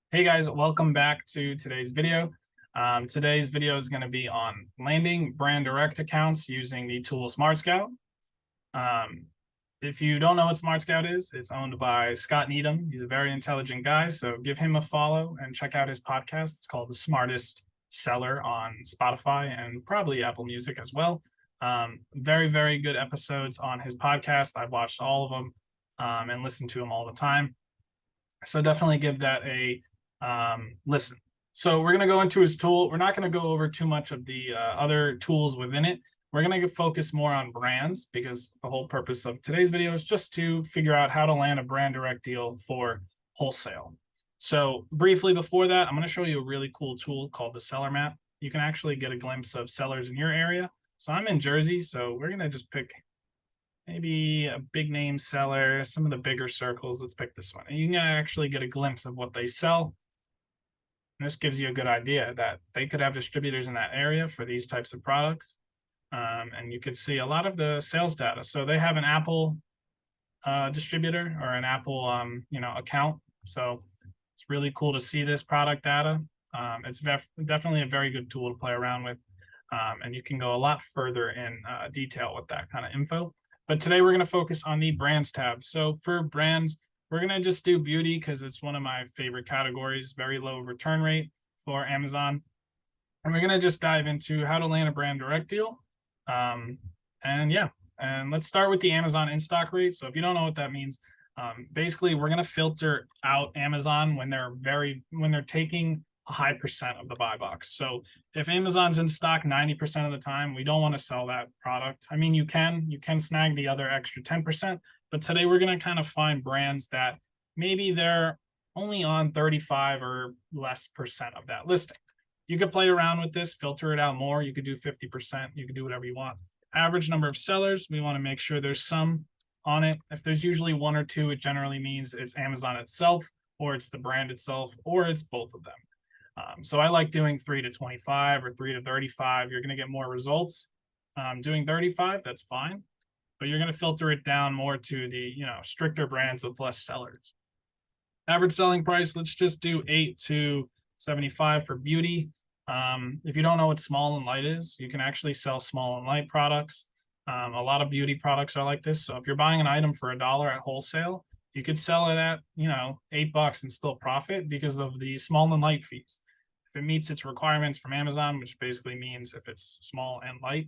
Hey guys, welcome back to today's video. Today's video is going to be on landing brand direct accounts using the tool Smart Scout. Um, if you don't know what Smart Scout is, it's owned by Scott Needham. He's a very intelligent guy, so give him a follow and check out his podcast. It's called The Smartest Seller on Spotify and probably Apple Music as well. Very, very good episodes on his podcast. I've watched all of them and listened to them all the time. So definitely give that a listen. So we're going to go into his tool. We're not going to go over too much of the other tools within it. We're going to focus more on brands because the whole purpose of today's video is just to figure out how to land a brand direct deal for wholesale. So briefly before that, I'm going to show you a really cool tool called the seller map. You can actually get a glimpse of sellers in your area. So I'm in Jersey, so we're going to just pick maybe a big name seller, some of the bigger circles. Let's pick this one. And you can actually get a glimpse of what they sell. And this gives you a good idea that they could have distributors in that area for these types of products. And you could see a lot of the sales data. So they have an Apple distributor or an Apple account. So it's really cool to see this product data. It's definitely a very good tool to play around with. And you can go a lot further in detail with that kind of info. But today we're going to focus on the brands tab. So for brands, we're going to just do beauty because it's one of my favorite categories, very low return rate for Amazon. And we're going to just dive into how to land a brand direct deal. And let's start with the Amazon in-stock rate. So if you don't know what that means, basically we're going to filter out Amazon when they're taking a high percent of the buy box. So if Amazon's in stock 90% of the time, we don't want to sell that product. I mean, you can snag the other extra 10%, but today we're going to kind of find brands that maybe they're only on 35 or less percent of that listing. You could play around with this, filter it out more. You could do 50%. You could do whatever you want. Average number of sellers, we want to make sure there's some on it. If there's usually one or two, it generally means it's Amazon itself, or it's the brand itself, or it's both of them. So I like doing 3 to 25 or 3 to 35. You're going to get more results. Doing 35, that's fine, but you're going to filter it down more to the stricter brands with less sellers. Average selling price, let's just do 8 to 75 for beauty. If you don't know what small and light is, you can actually sell small and light products. A lot of beauty products are like this. So if you're buying an item for $1 at wholesale, you could sell it at $8 and still profit because of the small and light fees. If it meets its requirements from Amazon, which basically means if it's small and light,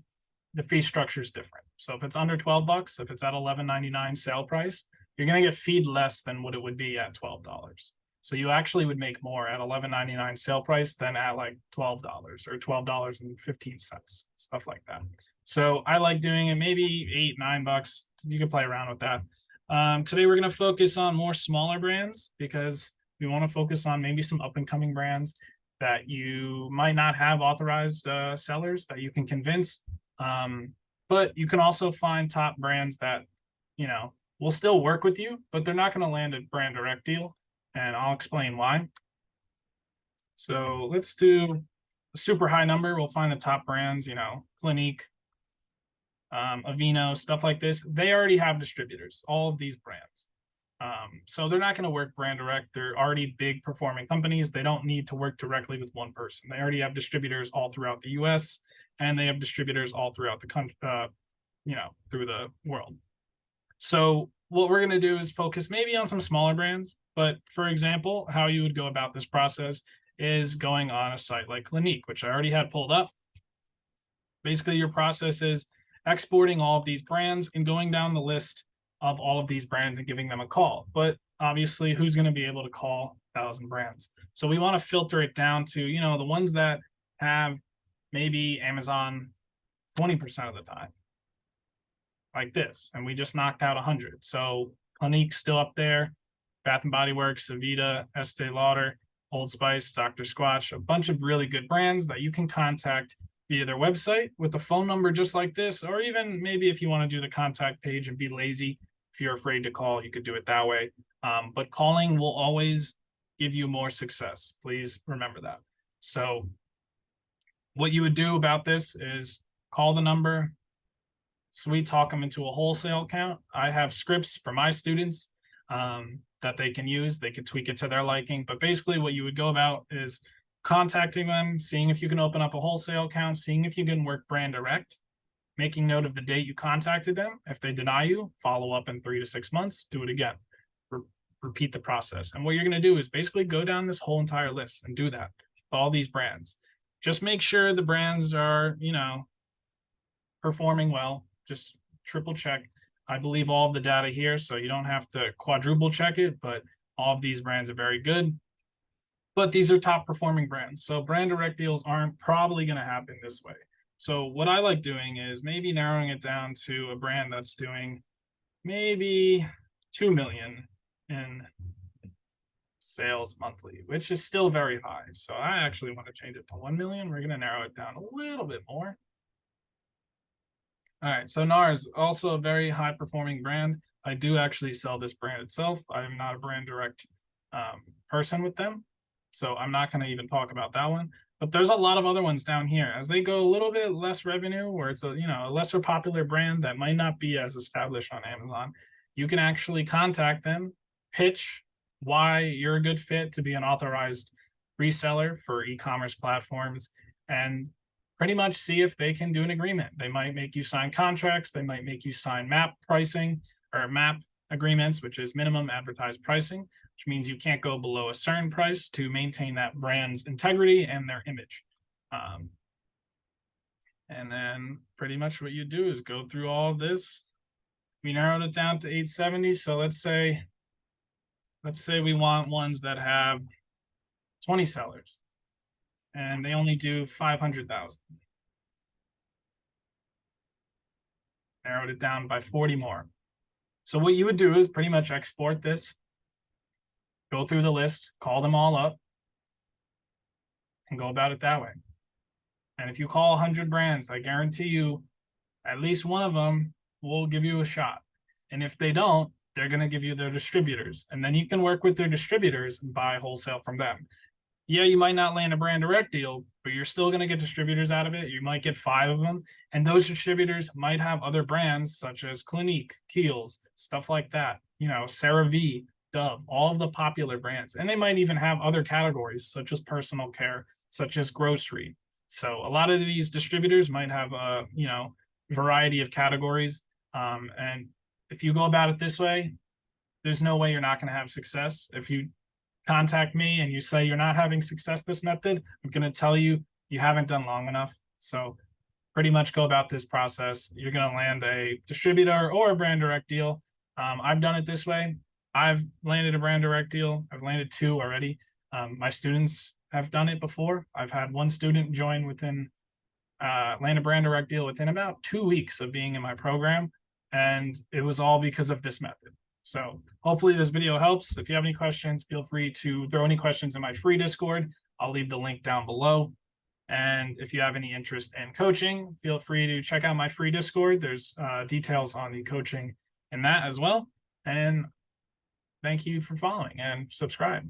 the fee structure is different. So if it's under $12, if it's at $11.99 sale price, you're going to get feed less than what it would be at $12. So you actually would make more at $11.99 sale price than at like $12 or $12.15, stuff like that. So I like doing it maybe $8, $9. You can play around with that. Today we're going to focus on more smaller brands because we want to focus on maybe some up and coming brands that you might not have authorized sellers that you can convince. But you can also find top brands that, will still work with you, but they're not going to land a brand direct deal. And I'll explain why. So let's do a super high number. We'll find the top brands, Clinique, Aveeno, stuff like this. They already have distributors, all of these brands. So they're not going to work brand direct. They're already big performing companies. They don't need to work directly with one person. They already have distributors all throughout the US, and they have distributors all throughout the country, through the world. So what we're going to do is focus maybe on some smaller brands. But for example, how you would go about this process is going on a site like Clinique, which I already had pulled up. Basically, your process is exporting all of these brands and going down the list of all of these brands and giving them a call. But obviously, who's going to be able to call 1,000 brands? So we want to filter it down to, the ones that have maybe Amazon 20% of the time, like this. And we just knocked out 100. So Clinique's still up there. Bath & Body Works, Avita, Estee Lauder, Old Spice, Dr. Squatch, a bunch of really good brands that you can contact via their website with a phone number just like this, or even maybe if you want to do the contact page and be lazy, if you're afraid to call, you could do it that way. But calling will always give you more success. Please remember that. So what you would do about this is call the number, sweet talk them into a wholesale account. I have scripts for my students. that they can use. They can tweak it to their liking. But basically what you would go about is contacting them, seeing if you can open up a wholesale account, seeing if you can work brand direct, making note of the date you contacted them. If they deny you, follow up in 3 to 6 months, do it again. Repeat the process. And what you're going to do is basically go down this whole entire list and do that. All these brands. Just make sure the brands are, performing well. Just triple check. I believe all of the data here, so you don't have to quadruple check it, but all of these brands are very good. But these are top performing brands. So brand direct deals aren't probably going to happen this way. So what I like doing is maybe narrowing it down to a brand that's doing maybe 2 million in sales monthly, which is still very high. So I actually want to change it to 1 million. We're going to narrow it down a little bit more. All right, so NARS, also a very high performing brand. I do actually sell this brand itself. I'm not a brand direct person with them, so I'm not going to even talk about that one. But there's a lot of other ones down here. As they go a little bit less revenue, where it's a lesser popular brand that might not be as established on Amazon, you can actually contact them, pitch why you're a good fit to be an authorized reseller for e-commerce platforms, and pretty much see if they can do an agreement. They might make you sign contracts. They might make you sign MAP pricing or MAP agreements, which is minimum advertised pricing, which means you can't go below a certain price to maintain that brand's integrity and their image. And then pretty much what you do is go through all of this. We narrowed it down to 870. So let's say we want ones that have 20 sellers and they only do 500,000. Narrowed it down by 40 more. So what you would do is pretty much export this, go through the list, call them all up, and go about it that way. And if you call 100 brands, I guarantee you at least one of them will give you a shot. And if they don't, they're going to give you their distributors. And then you can work with their distributors and buy wholesale from them. Yeah, you might not land a brand direct deal, but you're still going to get distributors out of it. You might get 5 of them. And those distributors might have other brands such as Clinique, Kiehl's, stuff like that. CeraVe, Dove, all of the popular brands. And they might even have other categories such as personal care, such as grocery. So a lot of these distributors might have a, variety of categories. And if you go about it this way, there's no way you're not going to have success. If you contact me and you say you're not having success this method, I'm going to tell you you haven't done long enough. So pretty much go about this process. You're going to land a distributor or a brand direct deal. I've done it this way. I've landed a brand direct deal. I've landed 2 already. My students have done it before. I've had one student join land a brand direct deal within about 2 weeks of being in my program. And it was all because of this method. So hopefully this video helps. If you have any questions, feel free to throw any questions in my free Discord. I'll leave the link down below. And if you have any interest in coaching, feel free to check out my free Discord. There's details on the coaching in that as well. And thank you for following and subscribe.